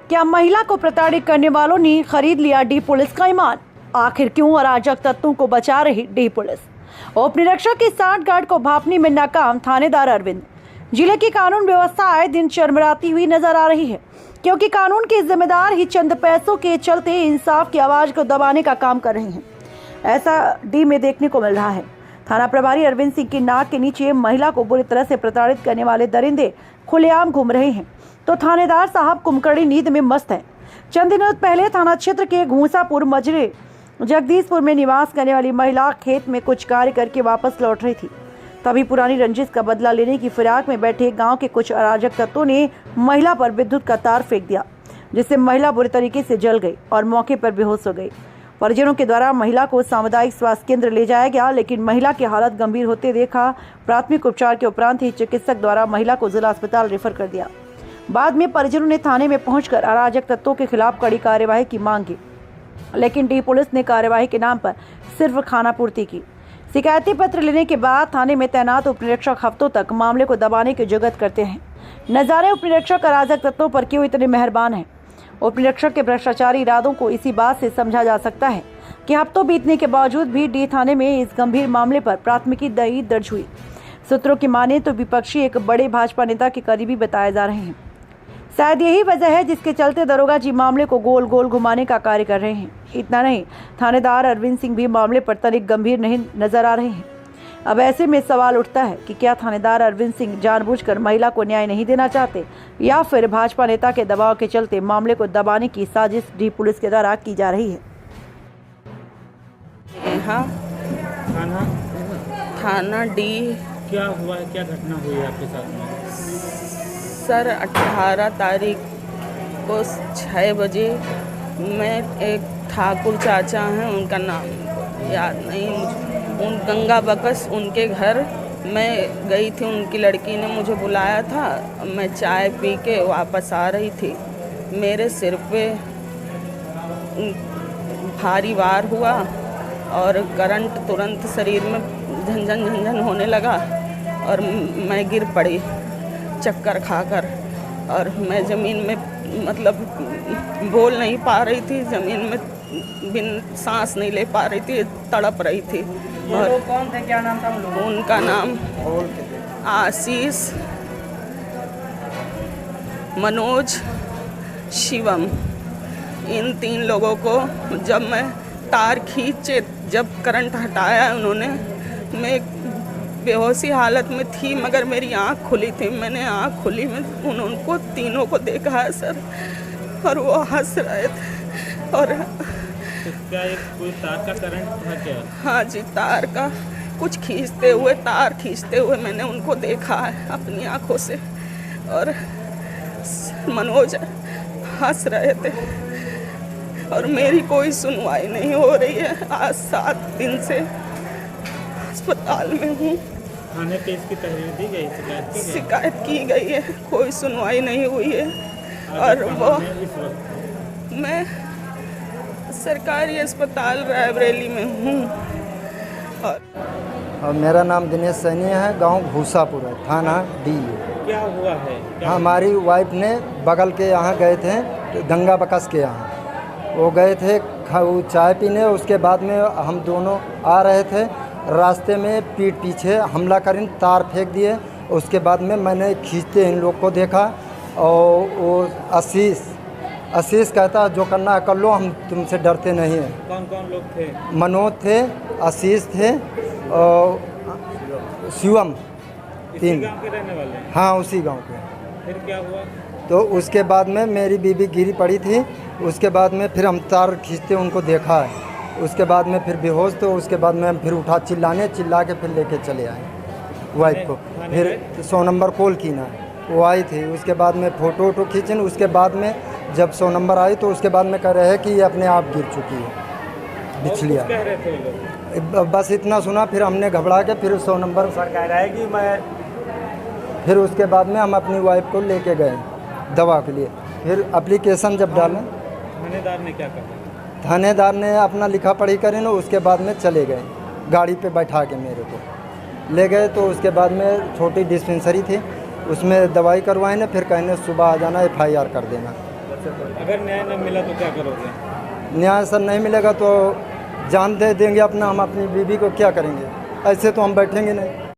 क्या महिला को प्रताड़ित करने वालों ने खरीद लिया डी पुलिस का ईमान? आखिर क्यों अराजक तत्वों को बचा रही डी पुलिस? उप निरीक्षक की सांठगांठ को भांपने में नाकाम थानेदार अरविंद। जिले की कानून व्यवस्था आए दिन चरमराती हुई नजर आ रही है, क्योंकि कानून के जिम्मेदार ही चंद पैसों के चलते इंसाफ की आवाज को दबाने का काम कर रहे हैं। ऐसा डी में देखने को मिल रहा है। थाना प्रभारी अरविंद सिंह की नाक के नीचे महिला को बुरी तरह से प्रताड़ित करने वाले दरिंदे खुलेआम घूम रहे हैं, तो थानेदार साहब कुमकड़ी नींद में मस्त है। चंद दिनों पहले थाना क्षेत्र के घूसापुर मजरे जगदीशपुर में निवास करने वाली महिला खेत में कुछ कार्य करके वापस लौट रही थी। तभी पुरानी रंजिश का बदला लेने की फिराक में बैठे गांव के कुछ अराजक तत्वों ने महिला पर विद्युत का तार फेंक दिया, जिससे महिला बुरी तरीके से जल गई और मौके पर बेहोश हो गई। परिजनों के द्वारा महिला को सामुदायिक स्वास्थ्य केंद्र ले जाया गया, लेकिन महिला की हालत गंभीर होते देखा। प्राथमिक उपचार के उपरांत ही चिकित्सक द्वारा महिला को जिला अस्पताल रेफर कर दिया। बाद में परिजनों ने थाने में पहुंचकर अराजक तत्वों के खिलाफ कड़ी कार्यवाही की मांग की, लेकिन डी पुलिस ने कार्यवाही के नाम पर सिर्फ खानापूर्ति की। शिकायती पत्र लेने के बाद थाने में तैनात उप निरीक्षक हफ्तों तक मामले को दबाने की जुगत करते हैं। नजारे उप निरीक्षक अराजक तत्वों पर क्यों इतने मेहरबान हैं? उप निरीक्षक के भ्रष्टाचारी इरादों को इसी बात से समझा जा सकता है कि हफ्तों बीतने के बावजूद भी डी थाने में इस गंभीर मामले पर प्राथमिकी दर्ज हुई। सूत्रों की माने तो विपक्षी एक बड़े भाजपा नेता के करीबी बताए जा रहे हैं। शायद यही वजह है जिसके चलते दरोगा जी मामले को गोल गोल घुमाने का कार्य कर रहे हैं। इतना नहीं, थानेदार अरविंद सिंह भी मामले पर तनिक गंभीर नहीं नजर आ रहे हैं। अब ऐसे में सवाल उठता है कि क्या थानेदार अरविंद सिंह जानबूझकर महिला को न्याय नहीं देना चाहते, या फिर भाजपा नेता के दबाव के चलते मामले को दबाने की साजिश डी पुलिस के द्वारा की जा रही है। हाँ, थाना डी। क्या हुआ है, क्या घटना हुई है आपके साथ में? सर 18 तारीख को 6 बजे मैं एक ठाकुर चाचा हैं, उनका नाम याद नहीं मुझे, उन गंगा बकस उनके घर मैं गई थी। उनकी लड़की ने मुझे बुलाया था। मैं चाय पी के वापस आ रही थी। मेरे सिर पे भारी वार हुआ और करंट तुरंत शरीर में झंझन झंझन होने लगा और मैं गिर पड़ी चक्कर खाकर, और मैं ज़मीन में मतलब बोल नहीं पा रही थी, ज़मीन में बिन सांस नहीं ले पा रही थी, तड़प रही थी। और कौन थे, क्या नाम था उन लोगों? उनका नाम आशीष, मनोज, शिवम, इन 3 लोगों को जब मैं तार खींचे, जब करंट हटाया उन्होंने, मैं बेहोशी हालत में थी, मगर मेरी आँख खुली थी। मैंने आँख खुली में उनको तीनों को देखा है सर, और वो हंस रहे थे। और तो क्या एक कोई तार का करंट था क्या? हाँ जी, तार का कुछ तार खींचते हुए मैंने उनको देखा है अपनी आँखों से। और मनोज हंस रहे थे, और मेरी कोई सुनवाई नहीं हो रही है। आज 7 दिन से अस्पताल में हूँ। थाने पे इसकी तहरीर दी गई, शिकायत की गई है, कोई सुनवाई नहीं हुई है। और वो मैं सरकारी अस्पताल रायबरेली में हूँ। और मेरा नाम दिनेश सैनी है, गांव घूसापुर है, थाना डी। क्या हुआ है? हमारी वाइफ ने बगल के यहाँ गए थे, गंगा बकस के यहाँ वो गए थे चाय पीने। उसके बाद में हम दोनों आ रहे थे, रास्ते में पीठ पीछे हमला करें, तार फेंक दिए। उसके बाद में मैंने खींचते इन लोग को देखा, और वो आशीष कहता जो करना है कर लो, हम तुमसे डरते नहीं हैं। कौन कौन लोग थे? मनोज थे, आशीष थे और शिवम, 3 गांव के रहने वाले हैं? हाँ, उसी गांव के। फिर क्या हुआ? तो उसके बाद में मेरी बीवी गिरी पड़ी थी। उसके बाद में फिर हम तार खींचते उनको देखा है। उसके बाद में फिर बेहोश, तो उसके बाद में हम फिर उठा चिल्ला के फिर लेके चले आए वाइफ को। फिर 100 नंबर कॉल की ना, वो आई थी। उसके बाद में फ़ोटो खींचें। उसके बाद में जब 100 नंबर आई तो उसके बाद में कह रहे हैं कि ये अपने आप गिर चुकी है, बिछलिया। कह रहे थे लोग? बस इतना सुना, फिर हमने घबरा के फिर 100 नंबर सर कह रहा है कि मैं। फिर उसके बाद में हम अपनी वाइफ को लेके गए दवा के लिए। फिर एप्लीकेशन जब डालें, थानेदार ने क्या कहा? थानेदार ने अपना लिखा पढ़ी करें ना, उसके बाद में चले गए गाड़ी पे बैठा के मेरे को ले गए। तो उसके बाद में छोटी डिस्पेंसरी थी, उसमें दवाई करवाए ना, फिर कहने सुबह आ जाना, FIR कर देना। से कोई। अगर न्याय न मिला तो क्या करोगे? न्याय सर नहीं मिलेगा तो जान दे देंगे अपना, हम अपनी बीवी को क्या करेंगे, ऐसे तो हम बैठेंगे नहीं।